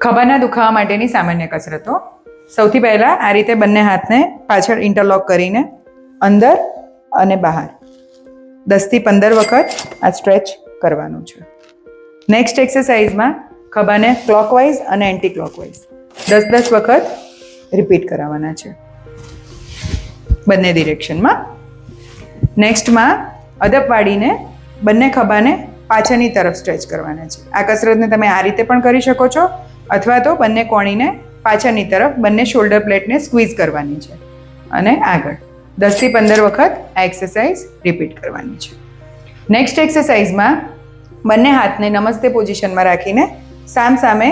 ખભાના દુખાવા માટેની સામાન્ય કસરતો. સૌથી પહેલાં આ રીતે બંને હાથને પાછળ ઇન્ટરલોક કરીને અંદર અને બહાર 10 થી 15 વખત આ સ્ટ્રેચ કરવાનું છે. નેક્સ્ટ એક્સરસાઇઝમાં ખભાને ક્લોકવાઇઝ અને એન્ટી ક્લોકવાઇઝ 10-10 વખત રિપીટ કરાવવાના છે બંને ડિરેક્શનમાં. નેક્સ્ટમાં અદબ વાળીને બંને ખભાને પાછળની તરફ સ્ટ્રેચ કરવાના છે. આ કસરતને તમે આ રીતે પણ કરી શકો છો અથવા તો બંને કોણીને પાછળની તરફ બંને શોલ્ડર પ્લેટને સ્ક્વીઝ કરવાની છે અને આગળ 10 થી 15 વખત આ એક્સરસાઇઝ રિપીટ કરવાની છે. નેક્સ્ટ એક્સરસાઇઝમાં બંને હાથને નમસ્તે પોઝિશનમાં રાખીને સામે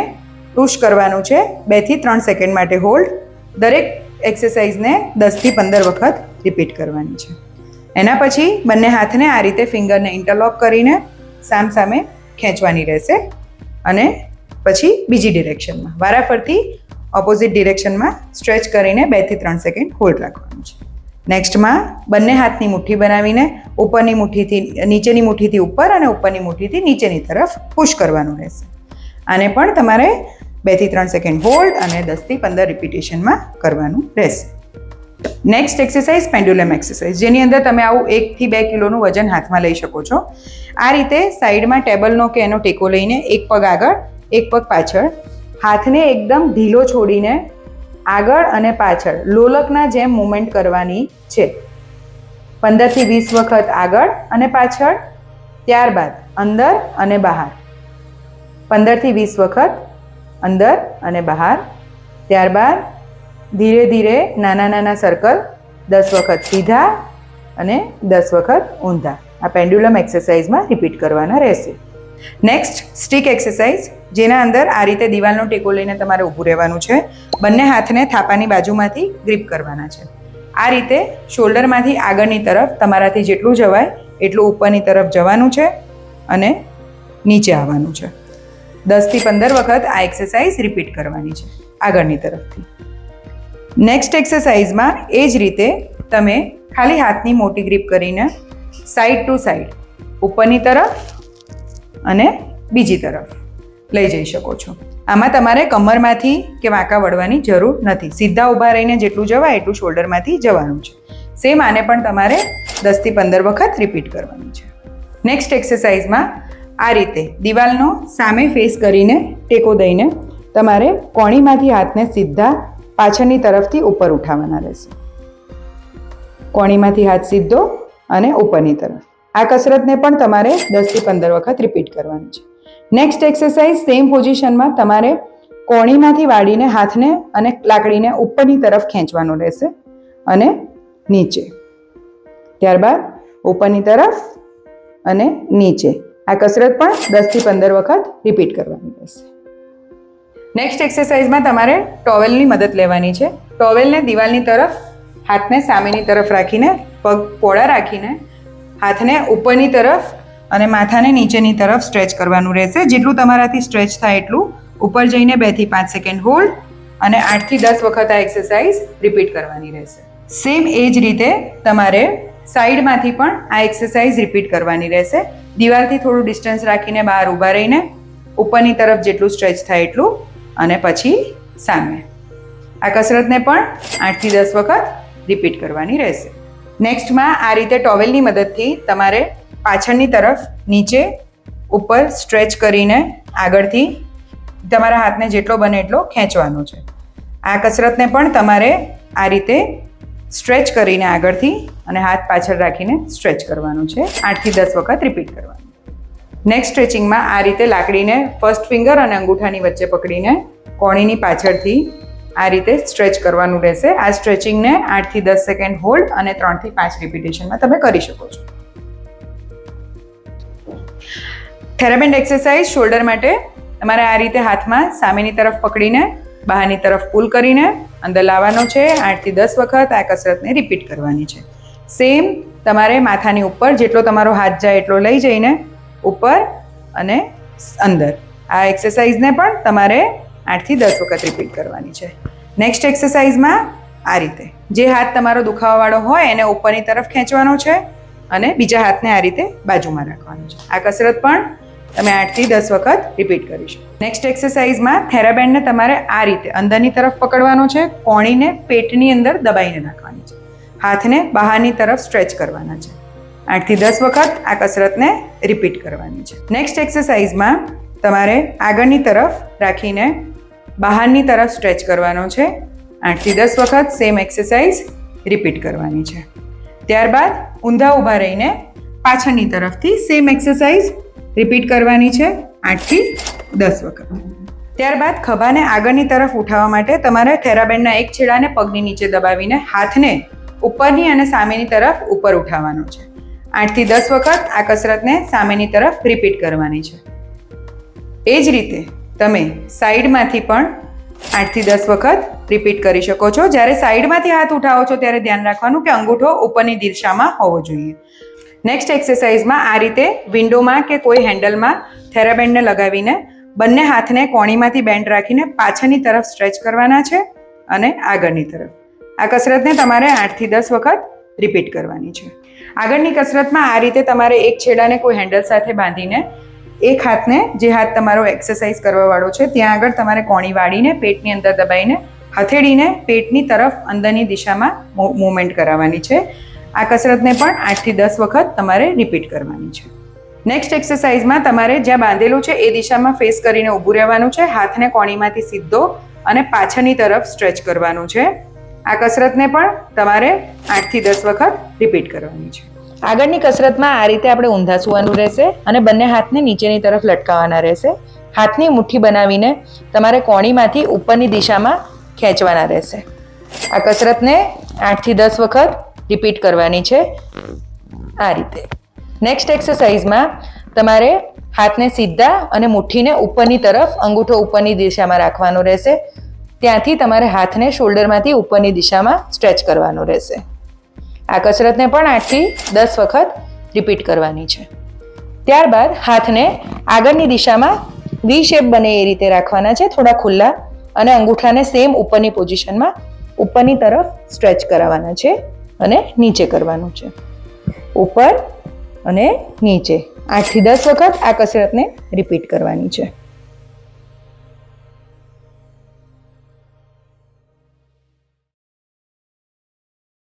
પુશ કરવાનું છે 2 થી 3 સેકન્ડ માટે હોલ્ડ. દરેક એક્સરસાઇઝને 10 થી 15 વખત રિપીટ કરવાની છે. એના પછી બંને હાથને આ રીતે ફિંગરને ઇન્ટરલોક કરીને સામે ખેંચવાની રહેશે અને પછી બીજી ડિરેક્શનમાં વારાફરતી ઓપોઝિટ ડિરેક્શનમાં સ્ટ્રેચ કરીને 2 થી 3 સેકન્ડ હોલ્ડ રાખવાનું છે. નેક્સ્ટમાં બંને હાથની મુઠ્ઠી બનાવીને ઉપરની મુઠ્ઠીથી નીચેની મુઠ્ઠીથી ઉપર અને ઉપરની મુઠ્ઠીથી નીચેની તરફ પુશ કરવાનું રહેશે. આને પણ તમારે 2 થી 3 સેકન્ડ હોલ્ડ અને 10 થી 15 રિપીટેશનમાં કરવાનું રહેશે. નેક્સ્ટ એક્સરસાઇઝ પેન્ડ્યુલમ એક્સરસાઇઝ, જેની અંદર તમે આવું 1 થી 2 કિલોનું વજન હાથમાં લઈ શકો છો. આ રીતે સાઈડમાં ટેબલનો કે એનો ટેકો લઈને એક પગ આગળ એક પગ પાછળ, હાથને એકદમ ઢીલો છોડીને આગળ અને પાછળ લોલકના જેમ મૂવમેન્ટ કરવાની છે. 15 થી 20 વખત આગળ અને પાછળ, ત્યારબાદ અંદર અને બહાર. 15 થી 20 વખત અંદર અને બહાર, ત્યારબાદ ધીરે ધીરે નાના સર્કલ 10 વખત સીધા અને 10 વખત ઊંધા. આ પેન્ડ્યુલમ એક્સરસાઇઝમાં રિપીટ કરવાના રહેશે. નેક્સ્ટ સ્ટિક એક્સરસાઇઝ, જેના અંદર આ રીતે દિવાલનો ટેકો લઈને તમારે ઊભું રહેવાનું છે. બંને હાથને થાપાની બાજુમાંથી ગ્રીપ કરવાના છે. આ રીતે શોલ્ડરમાંથી આગળની તરફ તમારાથી જેટલું જવાય એટલું ઉપરની તરફ જવાનું છે અને નીચે આવવાનું છે. 10 થી 15 વખત આ એક્સરસાઇઝ રિપીટ કરવાની છે આગળની તરફથી. નેક્સ્ટ એક્સરસાઇઝમાં એ જ રીતે તમે ખાલી હાથની મોટી ગ્રીપ કરીને સાઈડ ટુ સાઈડ ઉપરની તરફ અને બીજી તરફ લઈ જઈ શકો છો. આમાં તમારે કમરમાંથી કે વાંકા વળવાની જરૂર નથી. સીધા ઊભા રહીને જેટલું જવાય એટલું શોલ્ડરમાંથી જવાનું છે. સેમ આને પણ તમારે 10 થી 15 વખત રિપીટ કરવાની છે. નેક્સ્ટ એક્સરસાઇઝમાં આ રીતે દિવાલનો સામે ફેસ કરીને ટેકો દઈને તમારે કોણીમાંથી હાથને સીધા પાછળની તરફથી ઉપર ઉઠાવવાના રહેશે. કોણીમાંથી હાથ સીધો અને ઉપરની તરફ. આ કસરતને પણ તમારે 10 થી 15 વખત રિપીટ કરવાની છે. નેક્સ્ટ એક્સરસાઇઝ સેમ પોઝિશનમાં તમારે કોણીમાંથી વાળીને હાથને અને લાકડીને ઉપરની તરફ ખેંચવાનું રહેશે અને નીચે, ત્યારબાદ ઉપરની તરફ અને નીચે. આ કસરત પણ 10 થી 15 વખત રિપીટ કરવાની રહેશે. નેક્સ્ટ એક્સરસાઇઝમાં તમારે ટોવેલની મદદ લેવાની છે. ટોવેલને દિવાલની તરફ હાથને સામેની તરફ રાખીને પગ પોળા રાખીને હાથને ઉપરની તરફ અને માથાને નીચેની તરફ સ્ટ્રેચ કરવાનું રહેશે. જેટલું તમારાથી સ્ટ્રેચ થાય એટલું ઉપર જઈને 2 થી 5 સેકન્ડ હોલ્ડ અને 8 થી 10 વખત આ એક્સરસાઇઝ રિપીટ કરવાની રહેશે. સેમ એ જ રીતે તમારે સાઈડમાંથી પણ આ એક્સરસાઇઝ રિપીટ કરવાની રહેશે. દિવાલથી થોડું ડિસ્ટન્સ રાખીને બહાર ઊભા રહીને ઉપરની તરફ જેટલું સ્ટ્રેચ થાય એટલું અને પછી સામે. આ કસરતને પણ 8 થી 10 વખત રિપીટ કરવાની રહેશે. નેક્સ્ટમાં આ રીતે ટોવેલની મદદથી તમારે પાછળની તરફ નીચે ઉપર સ્ટ્રેચ કરીને આગળથી તમારા હાથને જેટલો બને એટલો ખેંચવાનો છે. આ કસરતને પણ તમારે આ રીતે સ્ટ્રેચ કરીને આગળથી અને હાથ પાછળ રાખીને સ્ટ્રેચ કરવાનું છે. 8 થી 10 વખત રિપીટ કરવાનું. નેક્સ્ટ સ્ટ્રેચિંગમાં આ રીતે લાકડીને ફર્સ્ટ ફિંગર અને અંગૂઠાની વચ્ચે પકડીને કોણીની પાછળથી આ રીતે સ્ટ્રેચ કરવાનું રહેશે. આ સ્ટ્રેચિંગને 8 થી 10 સેકન્ડ હોલ્ડ અને 3 થી 5 રિપીટેશનમાં તમે કરી શકો છો. થેરાબેન્ડ એક્સરસાઇઝ શોલ્ડર માટે તમારે આ રીતે હાથમાં સામેની તરફ પકડીને બહારની તરફ પુલ કરીને અંદર લાવવાનો છે. 8 થી 10 વખત આ કસરતને રિપીટ કરવાની છે. સેમ તમારે માથાની ઉપર જેટલો તમારો હાથ જાય એટલો લઈ જઈને ઉપર અને અંદર. આ એક્સરસાઇઝને પણ તમારે 8 થી 10 વખત રિપીટ કરવાની છે. નેક્સ્ટ એક્સરસાઇઝમાં આ રીતે જે હાથ તમારો દુખાવાવાળો હોય એને ઉપરની તરફ ખેંચવાનો છે અને બીજા હાથને આ રીતે બાજુમાં રાખવાનો છે. આ કસરત પણ તમે 8 થી 10 વખત રિપીટ કરી શકો. નેક્સ્ટ એક્સરસાઇઝમાં થેરાબેન્ડને તમારે આ રીતે અંદરની તરફ પકડવાનો છે, કોણીને પેટની અંદર દબાઈને રાખવાની છે, હાથને બહારની તરફ સ્ટ્રેચ કરવાના છે. 8 થી 10 વખત આ કસરતને રિપીટ કરવાની છે. નેક્સ્ટ એક્સરસાઇઝમાં તમારે આગળની તરફ રાખીને બહારની તરફ સ્ટ્રેચ કરવાનો છે. 8 થી 10 વખત સેમ એક્સરસાઇઝ રિપીટ કરવાની છે. ત્યારબાદ ઊંધા ઊભા રહીને પાછળની તરફથી સેમ એક્સરસાઇઝ રિપીટ કરવાની છે 8 થી 10 વખત. ત્યારબાદ ખભાને આગળની તરફ ઉઠાવવા માટે તમારે થેરાબેન્ડના એક છેડાને પગની નીચે દબાવીને હાથને ઉપરની અને સામેની તરફ ઉપર ઉઠાવવાનો છે. 8 થી 10 વખત આ કસરતને સામેની તરફ રિપીટ કરવાની છે. એ જ રીતે તમે સાઈડમાંથી પણ 8 થી 10 વખત રિપીટ કરી શકો છો. જ્યારે સાઈડમાંથી હાથ ઉઠાવો છો ત્યારે ધ્યાન રાખવાનું કે અંગૂઠો ઉપરની દિશામાં હોવો જોઈએ. નેક્સ્ટ એક્સરસાઇઝમાં આ રીતે વિન્ડોમાં કે કોઈ હેન્ડલમાં થેરાબેન્ડને લગાવીને બંને હાથને કોણીમાંથી બેન્ડ રાખીને પાછળની તરફ સ્ટ્રેચ કરવાના છે અને આગળની તરફ. આ કસરતને તમારે 8 થી 10 વખત રિપીટ કરવાની છે. આગળની કસરતમાં આ રીતે તમારે એક છેડાને કોઈ હેન્ડલ સાથે બાંધીને એક હાથને, જે હાથ તમારો એક્સરસાઇઝ કરવાવાળો છે ત્યાં આગળ તમારે કોણી વાળીને પેટની અંદર દબાઈને હથેળીને પેટની તરફ અંદરની દિશામાં મૂવમેન્ટ કરાવવાની છે. આ કસરતને પણ 8 થી 10 વખત તમારે રિપીટ કરવાની છે. નેક્સ્ટ એક્સરસાઇઝમાં તમારે જ્યાં બાંધેલું છે એ દિશામાં ફેસ કરીને ઊભું રહેવાનું છે, હાથને કોણીમાંથી સીધો અને પાછળની તરફ સ્ટ્રેચ કરવાનું છે. આ કસરતને પણ તમારે 8 થી 10 વખત રિપીટ કરવાની છે. આગળની કસરતમાં આ રીતે આપણે ઊંધા સૂવાનું રહેશે અને બંને હાથને નીચેની તરફ લટકાવવાના રહેશે. હાથની મુઠ્ઠી બનાવીને તમારે કોણીમાંથી ઉપરની દિશામાં ખેંચવાના રહેશે. આ કસરતને 8 થી 10 વખત રિપીટ કરવાની છે આ રીતે. નેક્સ્ટ એક્સરસાઇઝમાં તમારે હાથને સીધા અને મુઠ્ઠીને ઉપરની તરફ અંગૂઠો ઉપરની દિશામાં રાખવાનો રહેશે. ત્યાંથી તમારે હાથને શોલ્ડરમાંથી ઉપરની દિશામાં સ્ટ્રેચ કરવાનો રહેશે. આ કસરતને પણ 8 થી 10 વખત રિપીટ કરવાની છે. ત્યારબાદ હાથને આગળની દિશામાં વી શેપ બને એ રીતે રાખવાના છે, થોડા ખુલ્લા, અને અંગૂઠાને સેમ ઉપરની પોઝિશનમાં ઉપરની તરફ સ્ટ્રેચ કરાવવાના છે અને નીચે કરવાનું છે. ઉપર અને નીચે 8 થી 10 વખત આ કસરતને રિપીટ કરવાની છે.